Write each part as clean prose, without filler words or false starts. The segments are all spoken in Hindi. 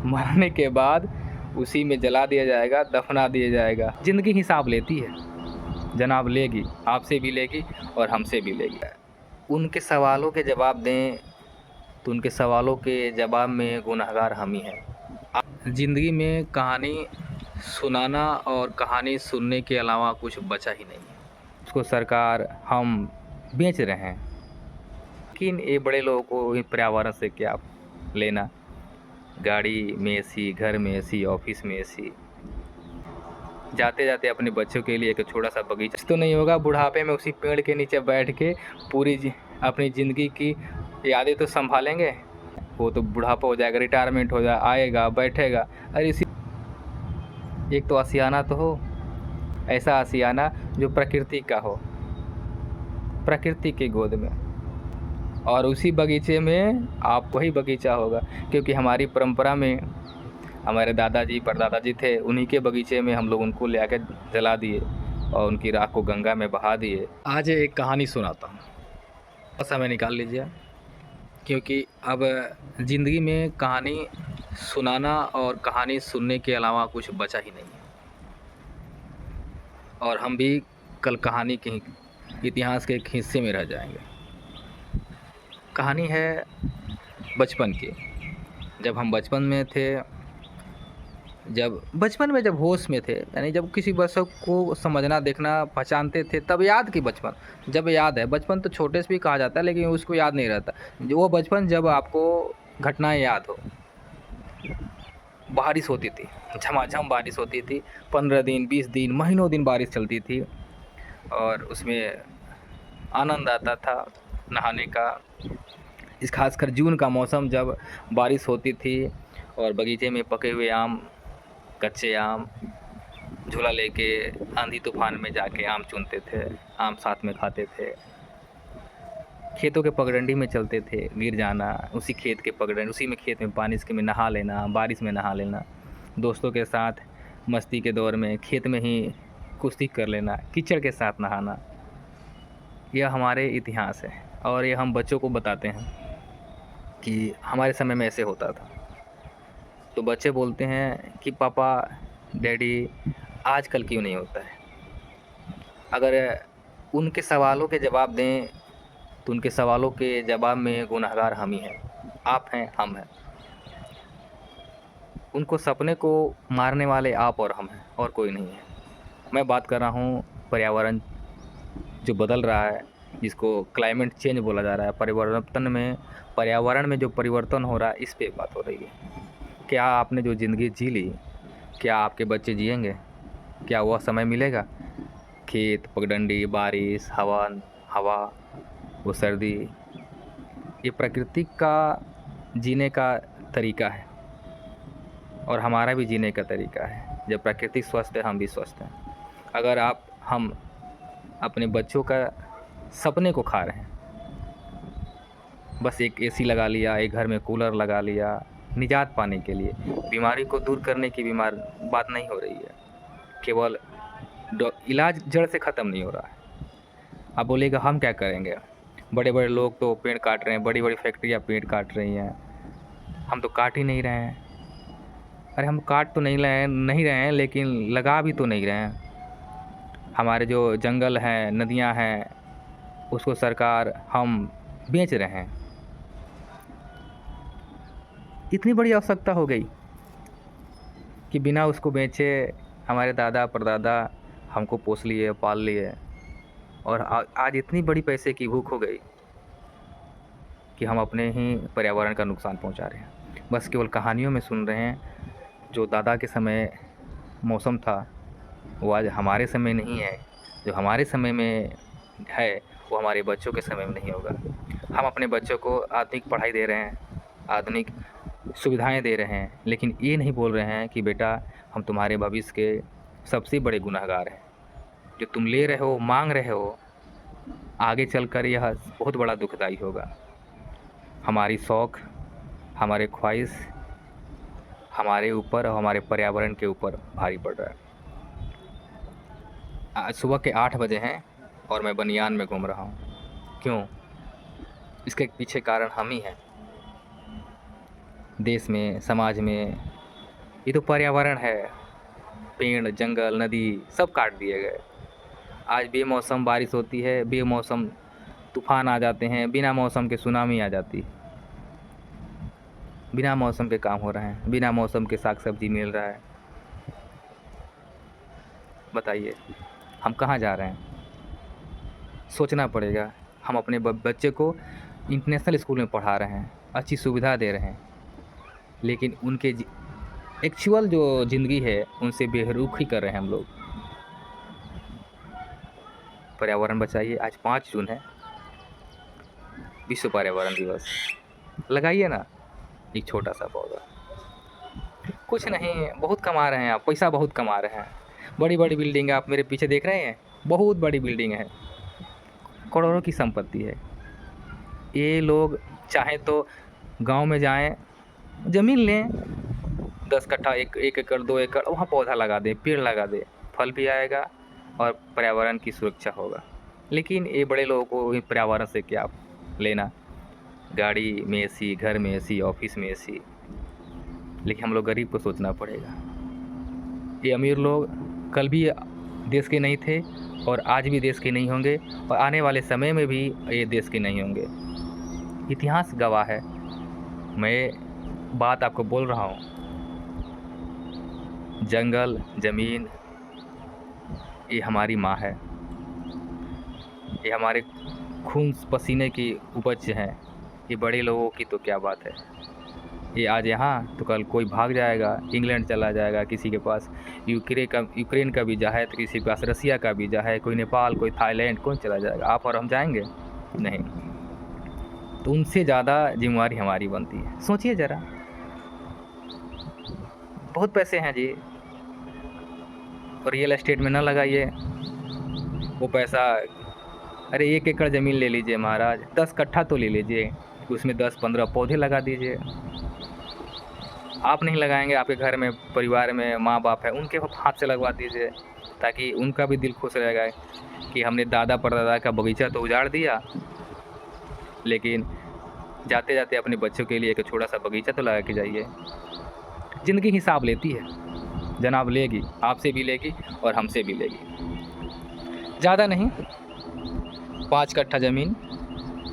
मरने के बाद उसी में जला दिया जाएगा, दफना दिया जाएगा। ज़िंदगी हिसाब लेती है जनाब, लेगी, आपसे भी लेगी और हमसे भी लेगी। उनके सवालों के जवाब दें तो उनके सवालों के जवाब में गुनहगार हम ही हैं। ज़िंदगी में कहानी सुनाना और कहानी सुनने के अलावा कुछ बचा ही नहीं है। उसको सरकार हम बेच रहे हैं, लेकिन ये बड़े लोगों को पर्यावरण से क्या लेना। गाड़ी में एसी, घर में एसी, ऑफिस में एसी, जाते जाते अपने बच्चों के लिए एक छोटा सा बगीचा तो नहीं होगा। बुढ़ापे में उसी पेड़ के नीचे बैठ के अपनी ज़िंदगी की यादें तो संभालेंगे। वो तो बुढ़ापा हो जाएगा, रिटायरमेंट हो जाए, आएगा बैठेगा। अरे इसी एक तो आशियाना तो हो, ऐसा आशियाना जो प्रकृति का हो, प्रकृति के गोद में, और उसी बगीचे में आपको ही बगीचा होगा। क्योंकि हमारी परंपरा में हमारे दादाजी परदादाजी थे, उन्हीं के बगीचे में हम लोग उनको ले आकर जला दिए और उनकी राख को गंगा में बहा दिए। आज एक कहानी सुनाता हूँ, समय निकाल लीजिए, क्योंकि अब ज़िंदगी में कहानी सुनाना और कहानी सुनने के अलावा कुछ बचा ही नहीं है। और हम भी कल कहानी के इतिहास के एक हिस्से में रह जाएंगे। कहानी है बचपन की। जब हम बचपन में थे, जब होश में थे, यानी जब किसी बच्चों को समझना, देखना, पहचानते थे, तब याद की बचपन। जब याद है, बचपन तो छोटे से भी कहा जाता है, लेकिन उसको याद नहीं रहता। वो बचपन जब आपको घटनाएं याद हो। बारिश होती थी, झमाझम बारिश होती थी, 15 दिन, 20 दिन, महीनों दिन बारिश चलती थी, और उसमें आनंद आता था नहाने का। इस खासकर जून का मौसम, जब बारिश होती थी और बगीचे में पके हुए आम, कच्चे आम, झूला लेके आंधी तूफान में जाके आम चुनते थे, आम साथ में खाते थे। खेतों के पगडंडी में चलते थे, गिर जाना, उसी खेत के पगडंडी, उसी में खेत में पानी में नहा लेना, बारिश में नहा लेना, दोस्तों के साथ मस्ती के दौर में खेत में ही कुश्ती कर लेना, कीचड़ के साथ नहाना। यह हमारे इतिहास है और ये हम बच्चों को बताते हैं कि हमारे समय में ऐसे होता था। तो बच्चे बोलते हैं कि पापा, डैडी, आजकल क्यों नहीं होता है। अगर उनके सवालों के जवाब दें तो उनके सवालों के जवाब में गुनहगार हम ही हैं, आप हैं, हम हैं। उनको सपने को मारने वाले आप और हम हैं, और कोई नहीं है। मैं बात कर रहा हूँ पर्यावरण जो बदल रहा है, जिसको क्लाइमेट चेंज बोला जा रहा है। पर्यावरण में जो परिवर्तन हो रहा है, इस पे बात हो रही है। क्या आपने जो ज़िंदगी जी ली, क्या आपके बच्चे जिएंगे? क्या वह समय मिलेगा? खेत, पगडंडी, बारिश, हवा, वो सर्दी, ये प्रकृति का जीने का तरीका है और हमारा भी जीने का तरीका है। जब प्रकृति स्वस्थ है, हम भी स्वस्थ हैं। अगर हम अपने बच्चों का सपने को खा रहे हैं, बस एक एसी लगा लिया, एक घर में कूलर लगा लिया निजात पाने के लिए, बीमारी को दूर करने की बात नहीं हो रही है। केवल इलाज जड़ से ख़त्म नहीं हो रहा है। अब बोलेगा हम क्या करेंगे, बड़े बड़े लोग तो पेड़ काट रहे हैं, बड़ी बड़ी फैक्ट्रियाँ पेड़ काट रही हैं, हम तो काट ही नहीं रहे हैं। अरे हम काट तो नहीं रहे हैं, लेकिन लगा भी तो नहीं रहे हैं। हमारे जो जंगल हैं, नदियाँ हैं, उसको सरकार हम बेच रहे हैं। इतनी बड़ी आवश्यकता हो गई कि बिना उसको बेचे हमारे दादा परदादा हमको पोस लिए, पाल लिए, और आज इतनी बड़ी पैसे की भूख हो गई कि हम अपने ही पर्यावरण का नुकसान पहुंचा रहे हैं। बस केवल कहानियों में सुन रहे हैं। जो दादा के समय मौसम था, वो आज हमारे समय नहीं है। जो हमारे समय में है, वो हमारे बच्चों के समय में नहीं होगा। हम अपने बच्चों को आधुनिक पढ़ाई दे रहे हैं, आधुनिक सुविधाएं दे रहे हैं, लेकिन ये नहीं बोल रहे हैं कि बेटा, हम तुम्हारे भविष्य के सबसे बड़े गुनहगार हैं। जो तुम ले रहे हो, मांग रहे हो, आगे चलकर यह बहुत बड़ा दुखदाई होगा। हमारी शौक़, हमारे ख्वाहिश हमारे ऊपर और हमारे पर्यावरण के ऊपर भारी पड़ रहा है। आज सुबह के 8 बजे हैं और मैं बनियान में घूम रहा हूँ। क्यों? इसके पीछे कारण हम ही हैं। देश में, समाज में। ये तो पर्यावरण है, पेड़, जंगल, नदी सब काट दिए गए। आज बेमौसम बारिश होती है, बेमौसम तूफान आ जाते हैं, बिना मौसम के सुनामी आ जाती है। बिना मौसम के काम हो रहे हैं, बिना मौसम के साग सब्जी मिल रहा है। बताइए हम कहाँ जा रहे हैं? सोचना पड़ेगा। हम अपने बच्चे को इंटरनेशनल स्कूल में पढ़ा रहे हैं, अच्छी सुविधा दे रहे हैं, लेकिन उनके एक्चुअल जो ज़िंदगी है उनसे बेरुखी कर रहे हैं हम लोग। पर्यावरण बचाइए। आज 5 जून है, विश्व पर्यावरण दिवस। लगाइए ना एक छोटा सा पौधा। कुछ नहीं, बहुत कमा रहे हैं आप, पैसा बहुत कमा रहे हैं। बड़ी बड़ी बिल्डिंग आप मेरे पीछे देख रहे हैं, बहुत बड़ी बिल्डिंग है, करोड़ों की संपत्ति है। ये लोग चाहे तो गांव में जाएं, ज़मीन लें 10 कट्ठा, 1 एकड़ 2 एकड़, वहाँ पौधा लगा दें, पेड़ लगा दें, फल भी आएगा और पर्यावरण की सुरक्षा होगा। लेकिन ये बड़े लोगों को पर्यावरण से क्या लेना? गाड़ी में एसी, घर में एसी, ऑफिस में एसी। लेकिन हम लोग गरीब को सोचना पड़ेगा। ये अमीर लोग कल भी देश के नहीं थे और आज भी देश के नहीं होंगे और आने वाले समय में भी ये देश के नहीं होंगे। इतिहास गवाह है। मैं बात आपको बोल रहा हूँ। जंगल, ज़मीन ये हमारी माँ है, ये हमारे खून पसीने की उपज है। ये बड़े लोगों की तो क्या बात है। ये आज यहाँ तो कल कोई भाग जाएगा, इंग्लैंड चला जाएगा, किसी के पास यूक्रेन का वीज़ा है तो किसी के पास रसिया का वीज़ा है, कोई नेपाल, कोई थाईलैंड, कौन चला जाएगा? आप और हम जाएंगे? नहीं। तो उनसे ज़्यादा जिम्मेवारी हमारी बनती है। सोचिए ज़रा, बहुत पैसे हैं जी, रियल एस्टेट में ना लगाइए वो पैसा। अरे 1 एकड़ ज़मीन ले लीजिए महाराज, 10 कट्ठा तो ले लीजिए, उसमें 10-15 पौधे लगा दीजिए। आप नहीं लगाएंगे, आपके घर में, परिवार में माँ बाप है, उनके हाथ से लगवा दीजिए, ताकि उनका भी दिल खुश रहेगा कि हमने दादा परदादा का बगीचा तो उजाड़ दिया, लेकिन जाते जाते अपने बच्चों के लिए एक छोटा सा बगीचा तो लगा के जाइए। ज़िंदगी हिसाब लेती है जनाब, लेगी, आपसे भी लेगी और हमसे भी लेगी। ज़्यादा नहीं, 5 कट्ठा ज़मीन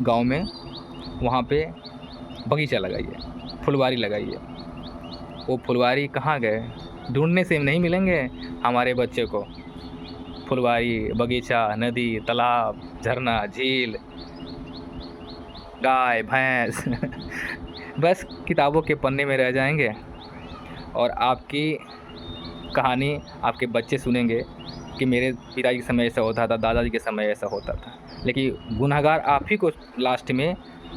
गांव में, वहाँ पे बगीचा लगाइए, फुलवारी लगाइए। वो फुलवारी कहाँ गए? ढूंढने से नहीं मिलेंगे हमारे बच्चे को। फुलवारी, बगीचा, नदी, तालाब, झरना, झील, गाय, भैंस बस किताबों के पन्ने में रह जाएंगे और आपकी कहानी आपके बच्चे सुनेंगे कि मेरे पिताजी के समय ऐसा होता था, दादाजी के समय ऐसा होता था। लेकिन गुनहगार आप ही को, लास्ट में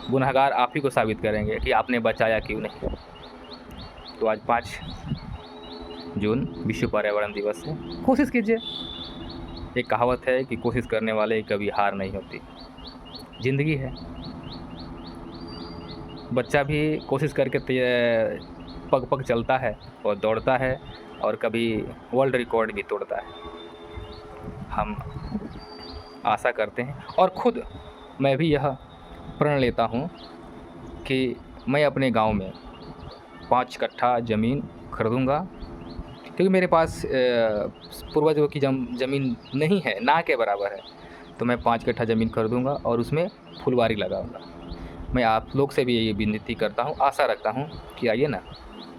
गुनहगार आप ही को साबित करेंगे कि आपने बचाया क्यों नहीं। तो आज 5 जून विश्व पर्यावरण दिवस है। कोशिश कीजिए। एक कहावत है कि कोशिश करने वाले कभी हार नहीं होती। ज़िंदगी है, बच्चा भी कोशिश करके पग पग चलता है और दौड़ता है और कभी वर्ल्ड रिकॉर्ड भी तोड़ता है। हम आशा करते हैं और खुद मैं भी यह प्रण लेता हूँ कि मैं अपने गांव में 5 कट्ठा ज़मीन खरीदूँगा, क्योंकि मेरे पास पूर्वजों की ज़मीन नहीं है, ना के बराबर है। तो मैं 5 कट्ठा ज़मीन खरीदूँगा और उसमें फुलवारी लगाऊँगा। मैं आप लोग से भी ये विनती करता हूँ, आशा रखता हूँ कि आइए ना,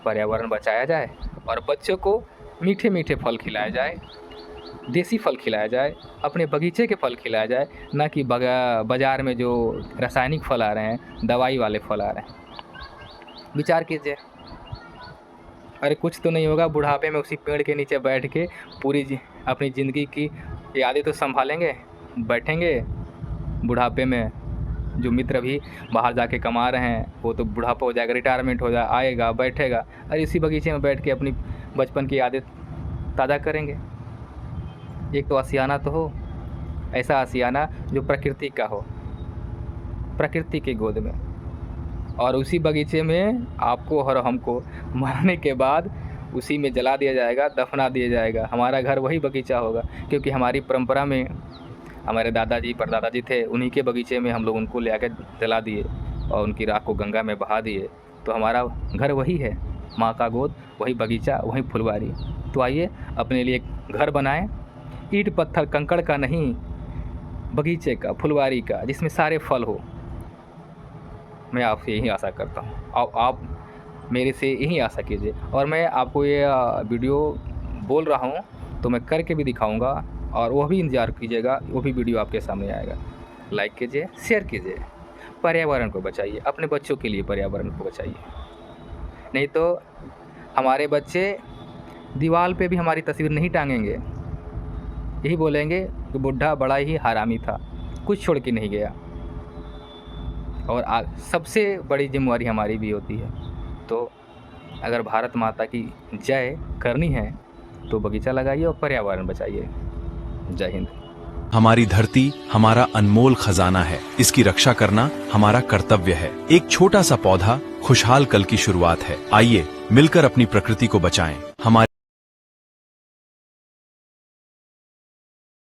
पर्यावरण बचाया जाए और बच्चों को मीठे मीठे फल खिलाया जाए, देसी फल खिलाया जाए, अपने बगीचे के फल खिलाया जाए, ना कि बाज़ार में जो रासायनिक फल आ रहे हैं, दवाई वाले फल आ रहे हैं। विचार कीजिए। अरे कुछ तो नहीं होगा, बुढ़ापे में उसी पेड़ के नीचे बैठ के पूरी अपनी ज़िंदगी की यादें तो संभालेंगे, बैठेंगे। बुढ़ापे में जो मित्र भी बाहर जाके कमा रहे हैं वो तो बुढ़ापा हो जाएगा, रिटायरमेंट हो जाए, आएगा, बैठेगा, अरे इसी बगीचे में बैठ के अपनी बचपन की यादें ताज़ा करेंगे। एक तो आशियाना तो हो, ऐसा आशियाना जो प्रकृति का हो, प्रकृति की गोद में, और उसी बगीचे में आपको और हमको मरने के बाद उसी में जला दिया जाएगा, दफना दिया जाएगा। हमारा घर वही बगीचा होगा, क्योंकि हमारी परंपरा में हमारे दादाजी परदादाजी थे, उन्हीं के बगीचे में हम लोग उनको ले आकर जला दिए और उनकी राख को गंगा में बहा दिए तो हमारा घर वही है, माँ का गोद, वही बगीचा, वही फुलवारी। तो आइए अपने लिए घर बनाएं, ईंट पत्थर कंकड़ का नहीं, बगीचे का, फुलवारी का, जिसमें सारे फल हो। मैं आपसे यही आशा करता हूँ, आप मेरे से यही आशा कीजिए। और मैं आपको ये वीडियो बोल रहा हूँ तो मैं करके भी दिखाऊंगा, और वह भी इंतज़ार कीजिएगा, वो भी वीडियो आपके सामने आएगा। लाइक कीजिए, शेयर कीजिए, पर्यावरण को बचाइए, अपने बच्चों के लिए पर्यावरण को बचाइए। नहीं तो हमारे बच्चे दीवार पे भी हमारी तस्वीर नहीं टांगेंगे, यही बोलेंगे कि बुढ़ा बड़ा ही हरामी था, कुछ छोड़ के नहीं गया। और सबसे बड़ी जिम्मेवारी हमारी भी होती है। तो अगर भारत माता की जय करनी है तो बगीचा लगाइए और पर्यावरण बचाइए। जय हिंद। हमारी धरती हमारा अनमोल खजाना है, इसकी रक्षा करना हमारा कर्तव्य है। एक छोटा सा पौधा खुशहाल कल की शुरुआत है। आइए मिलकर अपनी प्रकृति को बचाएं। हमारे